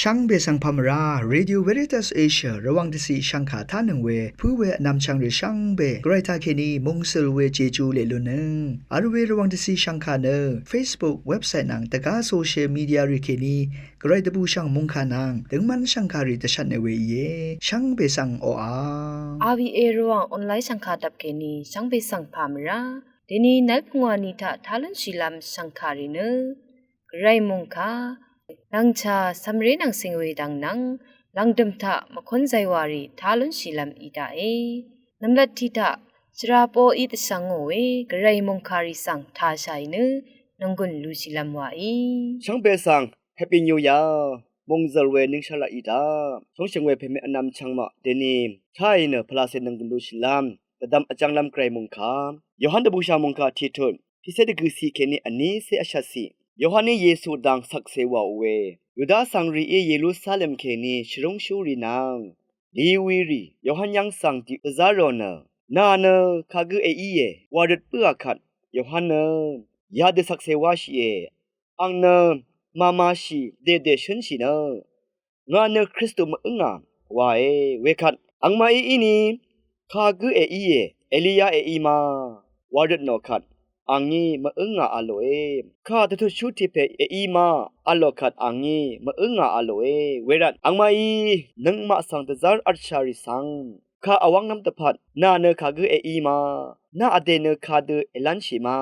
ช่างเบสังพามราเรดิโอเวริตัสเอเชียระวังที่สีช่างขาท่านึงเวผู้เวนำช่างหรือช่างเบไกรทาเคนีมงสลเวเจจูเลลุนึงอาร์เวระวังที่สีช่างขาเนอ Facebook เว็บไซต์นังตะกาโซเชียลมีเดียริเคนีไกรตะบูช่างมงขานังถึงมันช่างขาริตชันในเวเยช่างเบสังโออาRVA ระวังออนไลน์ช่างขาดับเคนีช่างเบสังพามราเดนีนับงวนิทะทาลันชิลามช่างขาริเนไรมงคาลังชาสัมเรนังสิงเวดังนังลังดมทะมคนใจวารีทาลันชิลามอีตาเอน้ำลัดทิทะชราโปอีตสังโงเวกไรมงคาริสังทาชัยเนนงกุนลูชิลามวาอีช่างเบสังแฮปปี้นิวยามงซลเวนึงชลาอีตาช่องเชงเวเพเมอนำช่างมาเดนีใช่เนพลาเซนังกุนลูชิลามแต่ดำอาจังลำไกรมงคายอหันเดบูชามงคาทีทุนพิเศษคือสีเคนีอันนี้เสอชาสียอหันนี่เยซูดังสักเสวาเวยูดาสังรีเยรูซาเล็มเคนีชรงชูรีนางดีวีรียอหันยังสังติซาโรเนนาเนคากุเอเยวาดเปื้อขัดยอหันเนยาเดสักเสวาชีอังเนมามาชีเดชันชีเนงานเนคริสตุมอึงาวาเวขัดอังมาอีนี่คากุเอเอลียามาวาดนอขัดอังงี้มาอึงอาโลข้าจะทุชุติเพมาอัลโลขัดอังงี้มาอึงอาโลเวรันอังมานังมาสังตซาร์อัชชาริสังข้าอวังน้ำตะพัดนาเนคากุมานาอเดเนคาดูเอลันชิมา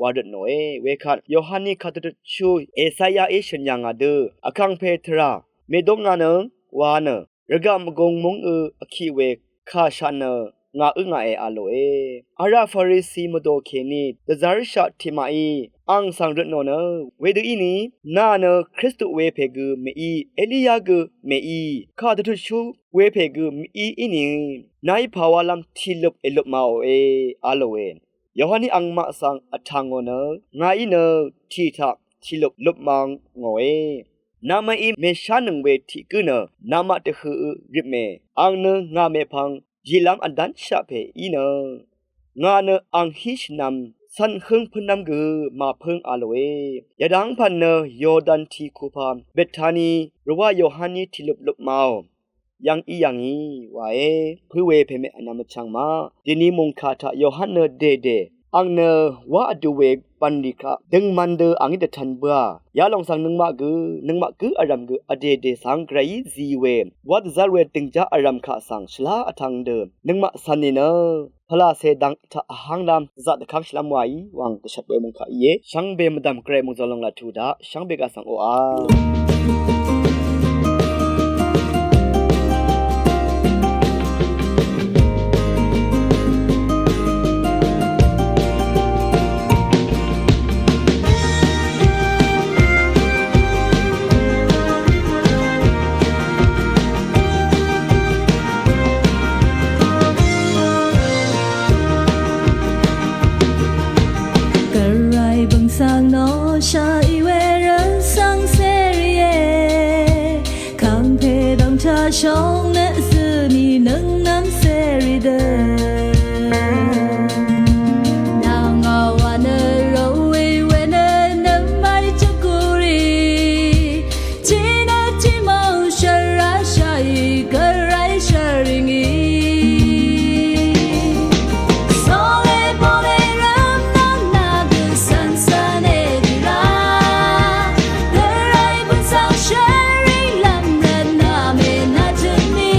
วาดนอเวขัดโยฮันนี่ข้าจะชูเอสายาชัญญางาดูอคังเพทราเมดงงานวานระกำกงมงอคีเวข้าชันงาอึงอาโลอาราฟาริซีมโดเคนีตซาริชาทิมาอังสังรโนเนเวดูอินีนาเนคริสตุเวเพกุเมเอลียากุเมข้าตุชูเวเพกุเมอินีนายภาวะลัมทิลบเอลบมาอาโลยอหันนี่อังมาสังอทังโนงาอิเนทีทักทิลบลบมังงนามาเมชานึงเวทิกุเนนามาตะฮือริเมอังเนงาเมพังยีลามอันดันชาเพอีเนงานอังฮิชนำสันฮึงพนำกือมาเพิ่งอาโลยาดังพันเนโยดันทีคูพามเบธานีหรือว่าโยฮันนี่ที่ลุบเมายังอย่างนี้ว่าผู้เวเพเมอนามชังมาดินีมงคาทะโยฮันเนเดอังเนว่าดูเวปันดิกะดึงมันเดอังอิดทันเบายาลองสังนึงมากืออารามกืออเดสังไกรซีเววัดซาเวติงจาอารามขาสังชลาอทังเดนึงมาสันนิเนพลาเซดังทะหังดามจัดคักชลามวายวังตชัดเวมงคาช่างเบมดามไกรมงจลงลาทูดาช่างเบกาสังโออาsang no sha iwe ren sang serie kang pe dang cha shong ne su mi nang nam serie de na nga wa ne ro we we ne nam mai chakuri chi na chi mo shara shai garai sharing sharing lam ran na me na to me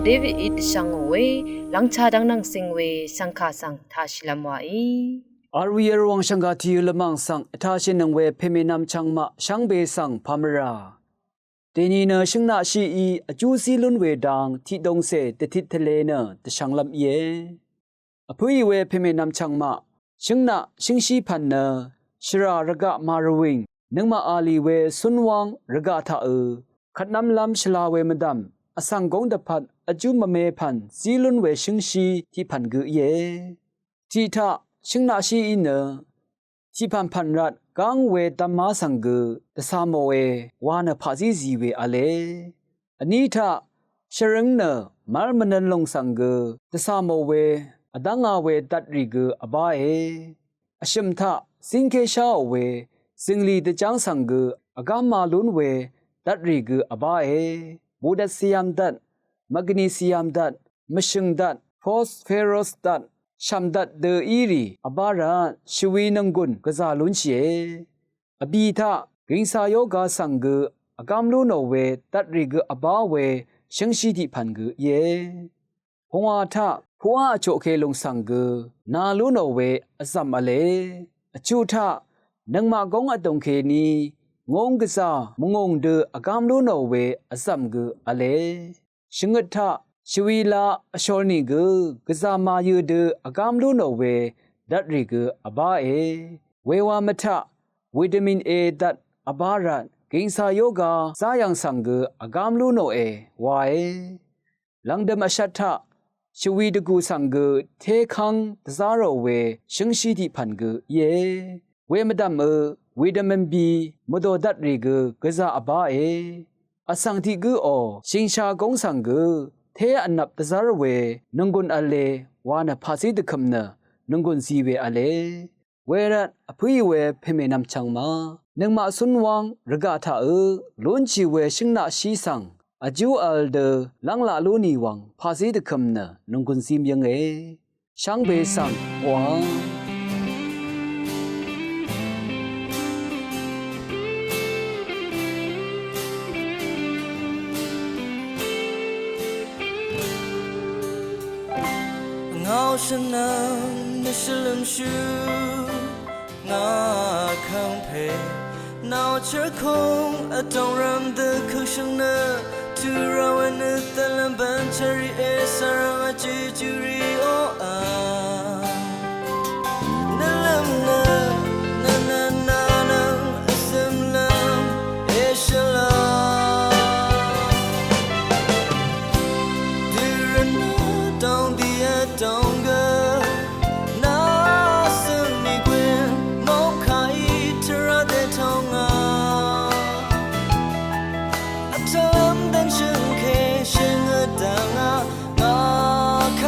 เดวิดอิตชังเวลังชาดังนังสิงเวสังคาสังทาชิลามวาอีอารุยรวังชังกาทิยุลมังสังทาชินังเวเพเมนำชังมะชังเบสังพามราเดนีเนชิงนาชีอีอจูซีลุนเวดังที่ดงเซตทิทะเลเนตชังลำเยอพุยเวเพเมนำชังมะชิงนาชิงชีพันเนชราระกะมารวิงนึงมาอาลีเวสุนวังระกะทาขัดน้ำลำชลาเวมดัมอสังกงดพันอจูมเมพันซีลุนเวชิงชีที่พันกุเยที่ทาชิงนาชีอินเนที่พันพันรัดกังเวตัมมาสังกุตสามเววานภาษีจีเวอเลอันนี้ทาชรึงเนมารมันลงสังกุตสามเวอดังอาเวตัดริกุอบาเออชิมทาสิงเคชาเวสิงลีตจังสังกุอากามาลุนเวตัดริกุอบาเอบูดัสซิยัมดัดแมกนีซิยัมดัดมชิงดัดฟอสเฟโรสดัดชัมดัดเดอีรีอบาราชวีนังกุนกะซาลุนเชอบีทากิงสายกาสังกุอากามลุโนเวตัดริกุอบาเวชิงชีติพันกุเยพงอาทาพัวโจเคลงสังกุนาลุโนเวอซัมอเลอจูทานังมากงอตงเคนีงงกษามงงเดอากามลุโนเวอซัมกุอเลชิงกทาชวีลาอชอนิกุกษามายูเดออากามลุโนเวดัดริกุอบาเอเววามทะวิตามินเอดัดอบารันกิงสายกาซายังสังกุอากามลุโนเอวาเอลังเดมอชัตทะชวีดกูสังกุเทคังตซาโรเวชิงชีติพันกุเยเวมดัมวิตามินบีมโดดัดริกุกษาอบาเออสังติกุอชิงชากงสังกุเทอันนับตซาโรเวนงกุนอเลวานะภาษีตะคัมนะนงกุนซีเวอเลเวรัตอพุยเวเพเมนำชังมานึงมาสุนวังระกาทาลุนชีเวชิงนาชีสังอจูอัลเดลังลาลูนีวังภาษีตะคัมนะนงกุนซีมยังเอช่างเบสังวัง我是能的是冷血，我康配，那这空动人的口声呢，突然我那的冷板车里也是让我记住你哦啊，那冷呢，那什么冷也是冷。don't go 那是你归梦开突然的痛啊他们等成开心的当啊那看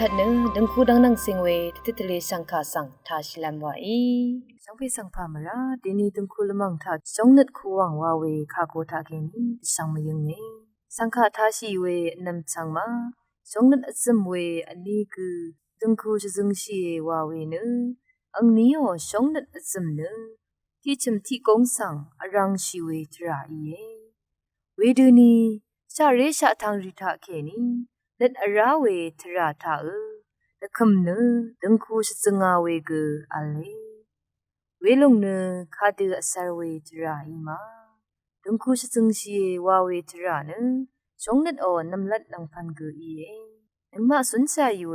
ดเนดังคูดังนังสิงเวติตเลสังคาสังทาชิลัมวาอีสังเพสังพามราเดนีดังคูลมังทาจงนัดคูวังวาเวคาโกทาเกนีสังมยังเนสังคาทาชีเวนำสังมาจงนัดอัมเวอันนี้คือดังคูจะจึงชีวาเวเนอันนี้อ๋อจงนัดอัมเนที่จำที่กงสังอรังชีเวทราอีเวดูนีชาเรชาทางริทาเคนีเล็ดอราเวทราทาตะคำเนดังคูสจงาเวกอัลเลเวลงเนคาดืออสารเวทราอีมาดังคูสจงชีวาเวทราเนจงเล็ดอ่อนนำลัดนังพันกอีนมาสนใจอยู่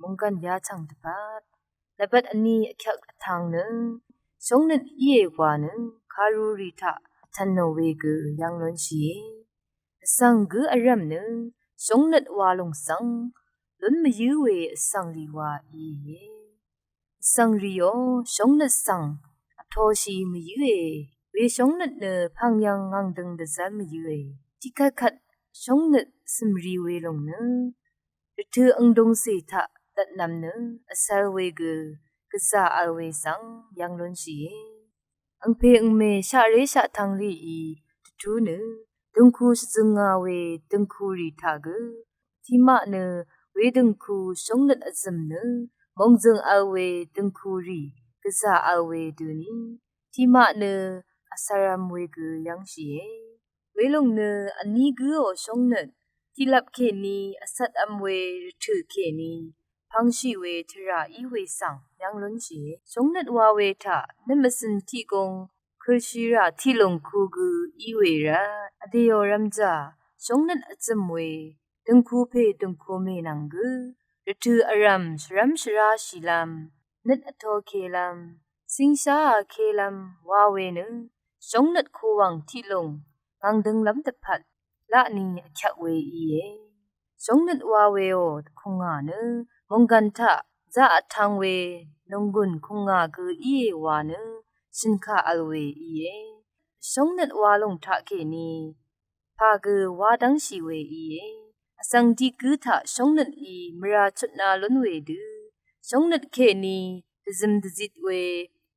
มงกันยาชังตปัดและบัดอันนี้แค่ทางเนจงเล็ดเย่กว่าเนคารูริทาทันโนเวกยังล้นชีสังกืออารมเนสงนัดวาลงสังล้นมายืเวสังลีวาอีสังริโอสงนัดสังทอชีมายืเวสงนัดเนพังยังงังดึงดะซามายืที่คัดสงนัดสมรีเวลงเนรถืออังดงเสทะตัดนำเนอสารเวกกษาอเวสังยังล้นชีอังเพอังเมชาเรชาทังลีอีทูเนดังคูสจงาเวดังคูริทากที่มาเนเวดังคูสงนัดอัมเนมงจงอาเวดังคูริกษาอาเวดูนีที่มาเนอสารามเวกยังชีเวลงเนอันนี้กือสงนัดที่ลับเคนีอสัตอัมเวถือเคนีพังชีเวทราอีเวสังยังล้นชีสงนัดวาเวทะนมสินที่กงครชีราที่ลงคูกูอีเวระอเดียรัมจาสงนัดอัจมเวดังคูเพดังคูเมนังกุรถืออารัมชรัมชราชิลัมนัดอโทเคลัมสิงสาเคลัมวาเวนึสงนัดคูวังที่ลงงังดึงลำตะพัดละนีอคักเวอีสงนัดวาเวโอคงาเนมงกันทะจะอัทังเวนงกุนคงากุอีวาเนสินคาอลเวอีสงนัดวาลงทะเคนีพากุวาดังชีเวอีอสังดีกุทะสงนัดอีมราชุดนาลุนเวดูสงนัดเคนีดซิมดจิตเว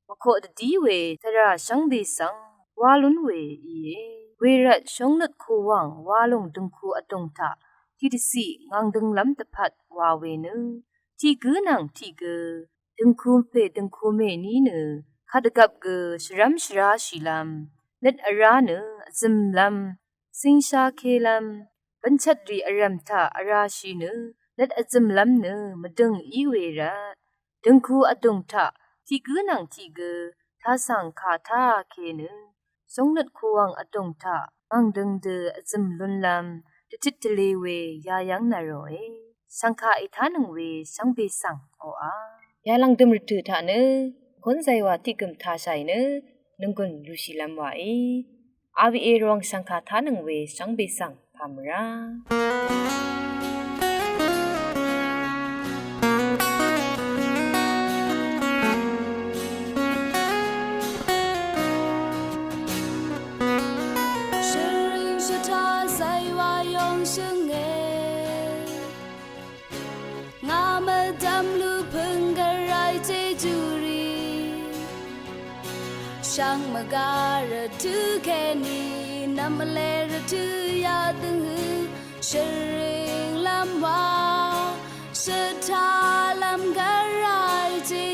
มโคดดีเวทราสังเบสังวาลุนเวอีเวรัดสงนัดคูวังวาลงดึงคูอตงทะที่ดิสีงังดึงลำตะพัดวาเวนึที่กือนังที่กือดึงคูเพดึงคูเมนีเนขัดกับกือชรัมชราชิลัมเล็ดอาราเนซิมลัมสิงชาเคลัมบัญชัดรีอารัมทาอาราชีเนเล็ดอซิมลัมเนมดึงอีเวรัดดึงคูอดงทะที่กือนังที่กือทาสังคาทาเคเนสงนัดคูวังอดงทะงังดึงเดอซิมลุนลัมติดทะเลเวยายังนารอยสังฆาอิทานังเวสังเบสังโออายาลังดมรถือทะเนคนใจว่าที่กึมทาใส่เนนึงกุนลูชิลัมวาอีอาวิเอรวงสังฆาทานังเวสังเบสังพามราช่างมาการะถือแค่นี้นำมาเลระถือยาตึงหือเชริงลำว่าเสถาลำกะไรจี